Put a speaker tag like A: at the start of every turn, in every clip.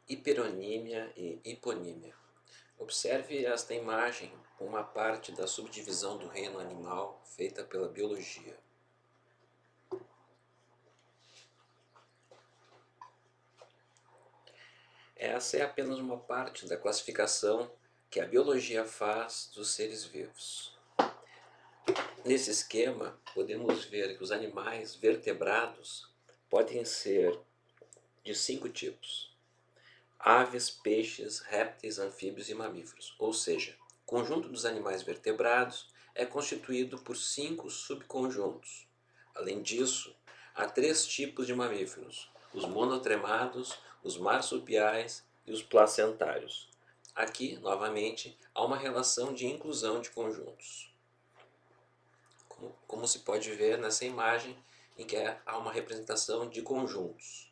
A: Hiperonímia e hiponímia. Observe esta imagem, uma parte da subdivisão do reino animal feita pela biologia. Essa é apenas uma parte da classificação que a biologia faz dos seres vivos. Nesse esquema, podemos ver que os animais vertebrados podem ser de 5 tipos: aves, peixes, répteis, anfíbios e mamíferos. Ou seja, o conjunto dos animais vertebrados é constituído por 5 subconjuntos. Além disso, há 3 tipos de mamíferos: os monotremados, os marsupiais e os placentários. Aqui, novamente, há uma relação de inclusão de conjuntos. Como se pode ver nessa imagem, em que há uma representação de conjuntos.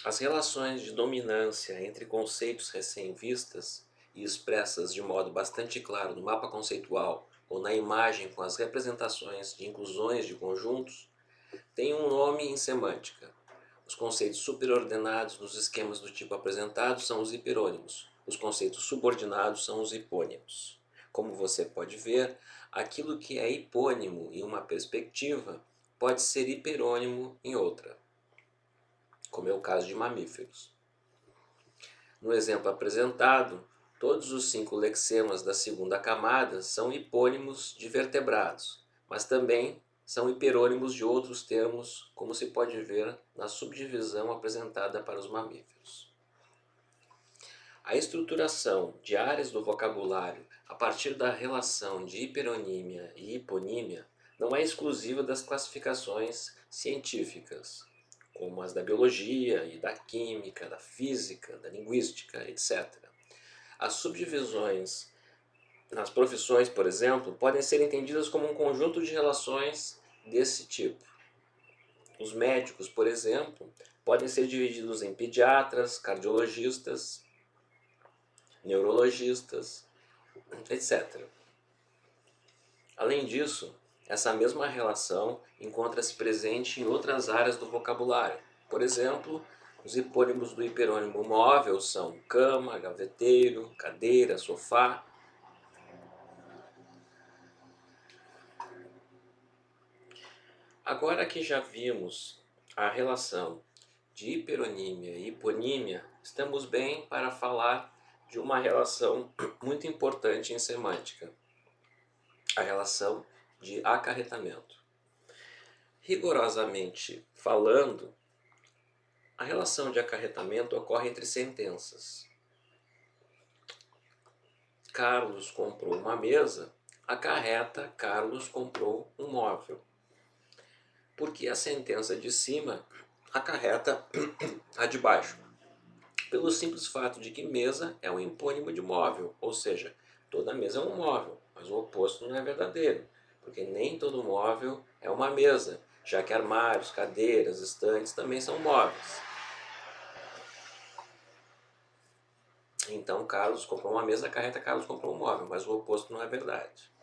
A: As relações de dominância entre conceitos recém-vistas e expressas de modo bastante claro no mapa conceitual ou na imagem com as representações de inclusões de conjuntos têm um nome em semântica. Os conceitos superordenados nos esquemas do tipo apresentado são os hiperônimos. Os conceitos subordinados são os hipônimos. Como você pode ver, aquilo que é hipônimo em uma perspectiva pode ser hiperônimo em outra, como é o caso de mamíferos. No exemplo apresentado, todos os 5 lexemas da segunda camada são hipônimos de vertebrados, mas também são hiperônimos de outros termos, como se pode ver na subdivisão apresentada para os mamíferos. A estruturação de áreas do vocabulário a partir da relação de hiperonímia e hiponímia não é exclusiva das classificações científicas, como as da biologia e da química, da física, da linguística, etc. As subdivisões nas profissões, por exemplo, podem ser entendidas como um conjunto de relações desse tipo. Os médicos, por exemplo, podem ser divididos em pediatras, cardiologistas, neurologistas, etc. Além disso, essa mesma relação encontra-se presente em outras áreas do vocabulário. Por exemplo, os hipônimos do hiperônimo móvel são cama, gaveteiro, cadeira, sofá. Agora que já vimos a relação de hiperonímia e hiponímia, estamos bem para falar de uma relação muito importante em semântica: a relação de acarretamento. Rigorosamente falando, a relação de acarretamento ocorre entre sentenças. Carlos comprou uma mesa, acarreta Carlos comprou um móvel. Porque a sentença de cima acarreta a de baixo, pelo simples fato de que mesa é um hipônimo de móvel, ou seja, toda mesa é um móvel, mas o oposto não é verdadeiro, porque nem todo móvel é uma mesa, já que armários, cadeiras, estantes também são móveis. Então, Carlos comprou uma mesa, acarreta Carlos comprou um móvel, mas o oposto não é verdade.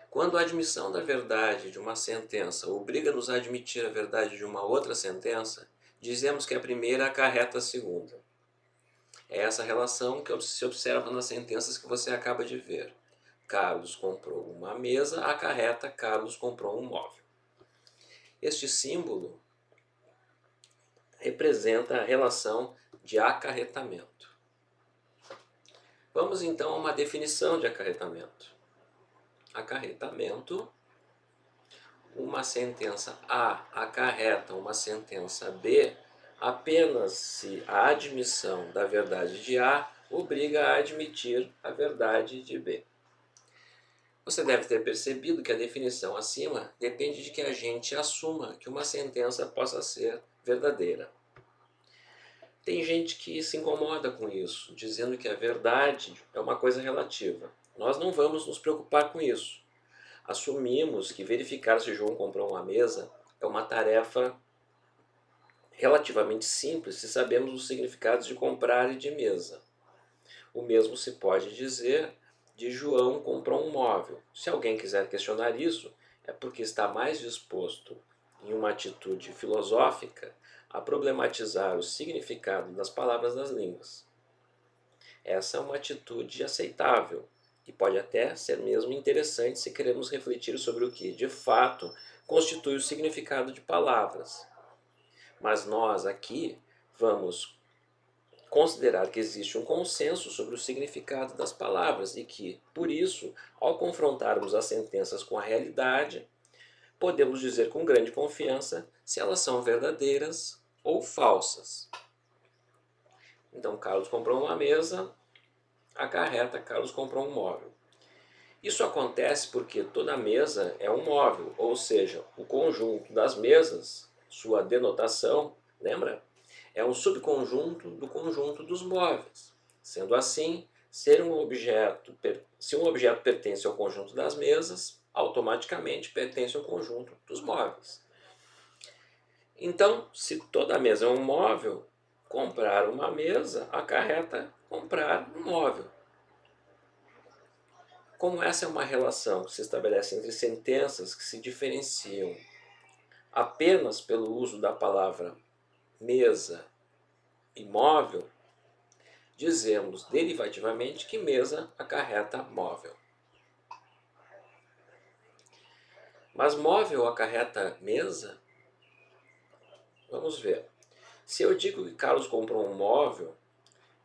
A: Quando a admissão da verdade de uma sentença obriga-nos a admitir a verdade de uma outra sentença, dizemos que a primeira acarreta a segunda. É essa relação que se observa nas sentenças que você acaba de ver. Carlos comprou uma mesa, acarreta Carlos comprou um móvel. Este símbolo representa a relação de acarretamento. Vamos então a uma definição de acarretamento. Acarretamento: uma sentença A acarreta uma sentença B apenas se a admissão da verdade de A obriga a admitir a verdade de B. Você deve ter percebido que a definição acima depende de que a gente assuma que uma sentença possa ser verdadeira. Tem gente que se incomoda com isso, dizendo que a verdade é uma coisa relativa. Nós não vamos nos preocupar com isso. Assumimos que verificar se João comprou uma mesa é uma tarefa relativamente simples se sabemos os significados de comprar e de mesa. O mesmo se pode dizer de João comprou um móvel. Se alguém quiser questionar isso, é porque está mais disposto em uma atitude filosófica, a problematizar o significado das palavras das línguas. Essa é uma atitude aceitável e pode até ser mesmo interessante se queremos refletir sobre o que, de fato, constitui o significado de palavras. Mas nós aqui vamos considerar que existe um consenso sobre o significado das palavras e que, por isso, ao confrontarmos as sentenças com a realidade, podemos dizer com grande confiança se elas são verdadeiras ou falsas. Então, Carlos comprou uma mesa, acarreta Carlos comprou um móvel. Isso acontece porque toda mesa é um móvel, ou seja, o conjunto das mesas, sua denotação, lembra? É um subconjunto do conjunto dos móveis. Sendo assim, se um objeto pertence ao conjunto das mesas, automaticamente pertence ao conjunto dos móveis. Então, se toda mesa é um móvel, comprar uma mesa acarreta comprar um móvel. Como essa é uma relação que se estabelece entre sentenças que se diferenciam apenas pelo uso da palavra mesa e móvel, dizemos derivativamente que mesa acarreta móvel. Mas móvel acarreta mesa? Vamos ver. Se eu digo que Carlos comprou um móvel,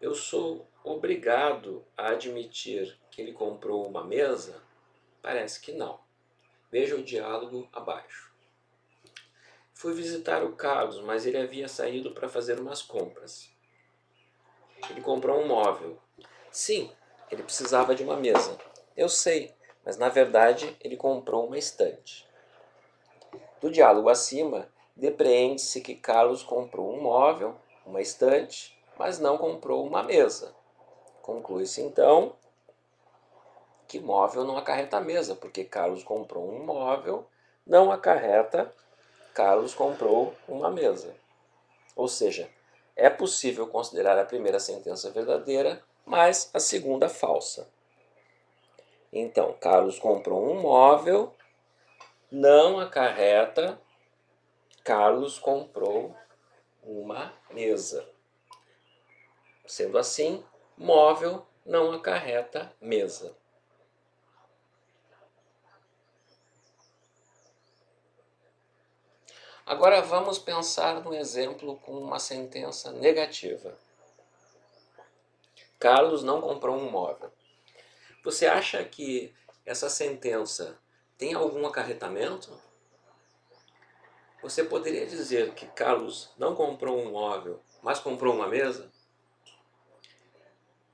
A: eu sou obrigado a admitir que ele comprou uma mesa? Parece que não. Veja o diálogo abaixo. Fui visitar o Carlos, mas ele havia saído para fazer umas compras. Ele comprou um móvel. Sim, ele precisava de uma mesa. Eu sei, mas na verdade ele comprou uma estante. Do diálogo acima, depreende-se que Carlos comprou um móvel, uma estante, mas não comprou uma mesa. Conclui-se então que móvel não acarreta mesa, porque Carlos comprou um móvel, não acarreta Carlos comprou uma mesa. Ou seja, é possível considerar a primeira sentença verdadeira, mas a segunda falsa. Então, Carlos comprou um móvel, não acarreta Carlos comprou uma mesa. Sendo assim, móvel não acarreta mesa. Agora vamos pensar num exemplo com uma sentença negativa. Carlos não comprou um móvel. Você acha que essa sentença tem algum acarretamento? Você poderia dizer que Carlos não comprou um móvel, mas comprou uma mesa?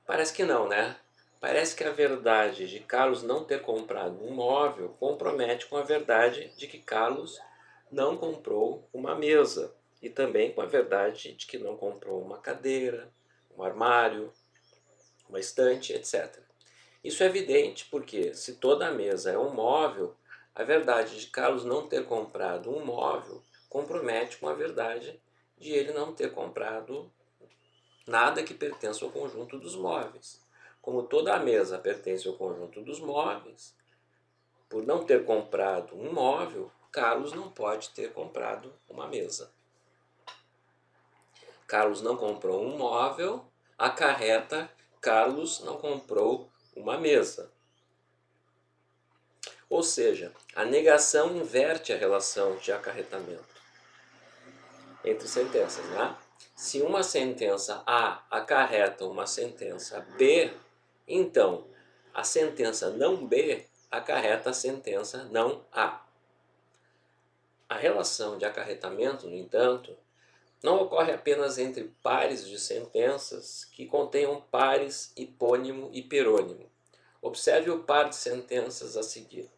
A: Parece que não, né? Parece que a verdade de Carlos não ter comprado um móvel compromete com a verdade de que Carlos não comprou uma mesa e também com a verdade de que não comprou uma cadeira, um armário, uma estante, etc. Isso é evidente porque, se toda a mesa é um móvel, a verdade de Carlos não ter comprado um móvel compromete com a verdade de ele não ter comprado nada que pertença ao conjunto dos móveis. Como toda a mesa pertence ao conjunto dos móveis, por não ter comprado um móvel, Carlos não pode ter comprado uma mesa. Carlos não comprou um móvel, acarreta Carlos não comprou uma mesa. Ou seja, a negação inverte a relação de acarretamento entre sentenças, né? Se uma sentença A acarreta uma sentença B, então a sentença não B acarreta a sentença não A. A relação de acarretamento, no entanto, não ocorre apenas entre pares de sentenças que contenham pares hipônimo e perônimo. Observe o par de sentenças a seguir.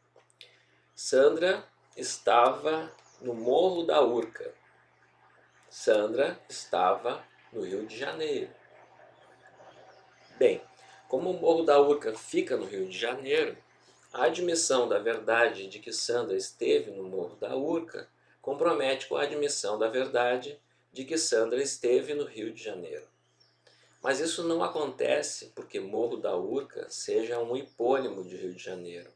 A: Sandra estava no Morro da Urca. Sandra estava no Rio de Janeiro. Bem, como o Morro da Urca fica no Rio de Janeiro, a admissão da verdade de que Sandra esteve no Morro da Urca compromete com a admissão da verdade de que Sandra esteve no Rio de Janeiro. Mas isso não acontece porque Morro da Urca seja um hipônimo de Rio de Janeiro,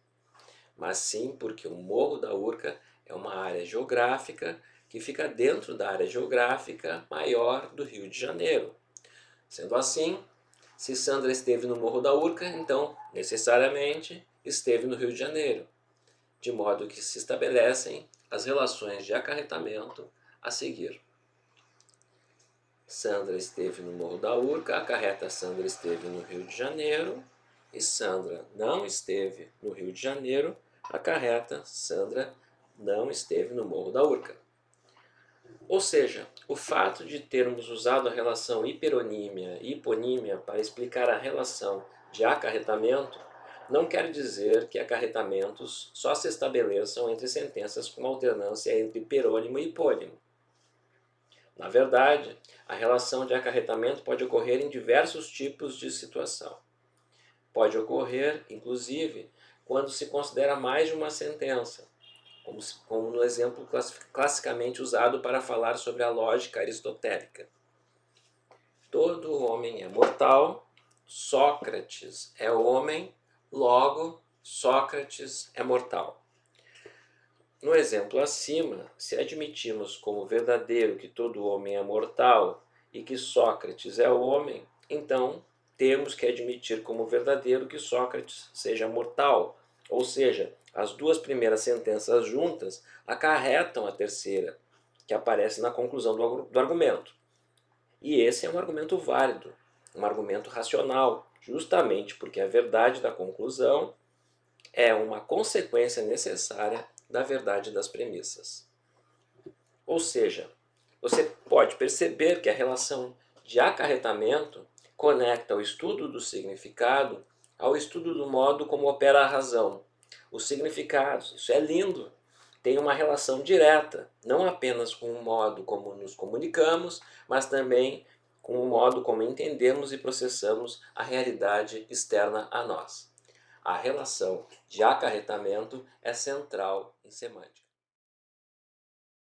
A: mas sim porque o Morro da Urca é uma área geográfica que fica dentro da área geográfica maior do Rio de Janeiro. Sendo assim, se Sandra esteve no Morro da Urca, então, necessariamente, esteve no Rio de Janeiro, de modo que se estabelecem as relações de acarretamento a seguir. Sandra esteve no Morro da Urca, acarreta Sandra esteve no Rio de Janeiro, e Sandra não esteve no Rio de Janeiro, acarreta Sandra não esteve no Morro da Urca. Ou seja, o fato de termos usado a relação hiperonímia e hiponímia para explicar a relação de acarretamento não quer dizer que acarretamentos só se estabeleçam entre sentenças com alternância entre hiperônimo e hipônimo. Na verdade, a relação de acarretamento pode ocorrer em diversos tipos de situação. Pode ocorrer, inclusive, quando se considera mais de uma sentença, como no exemplo classicamente usado para falar sobre a lógica aristotélica. Todo homem é mortal, Sócrates é homem, logo Sócrates é mortal. No exemplo acima, se admitirmos como verdadeiro que todo homem é mortal e que Sócrates é homem, então temos que admitir como verdadeiro que Sócrates seja mortal, ou seja, as duas primeiras sentenças juntas acarretam a terceira, que aparece na conclusão do argumento. E esse é um argumento válido, um argumento racional, justamente porque a verdade da conclusão é uma consequência necessária da verdade das premissas. Ou seja, você pode perceber que a relação de acarretamento conecta o estudo do significado ao estudo do modo como opera a razão. Os significados, isso é lindo, tem uma relação direta, não apenas com o modo como nos comunicamos, mas também com o modo como entendemos e processamos a realidade externa a nós. A relação de acarretamento é central em semântica.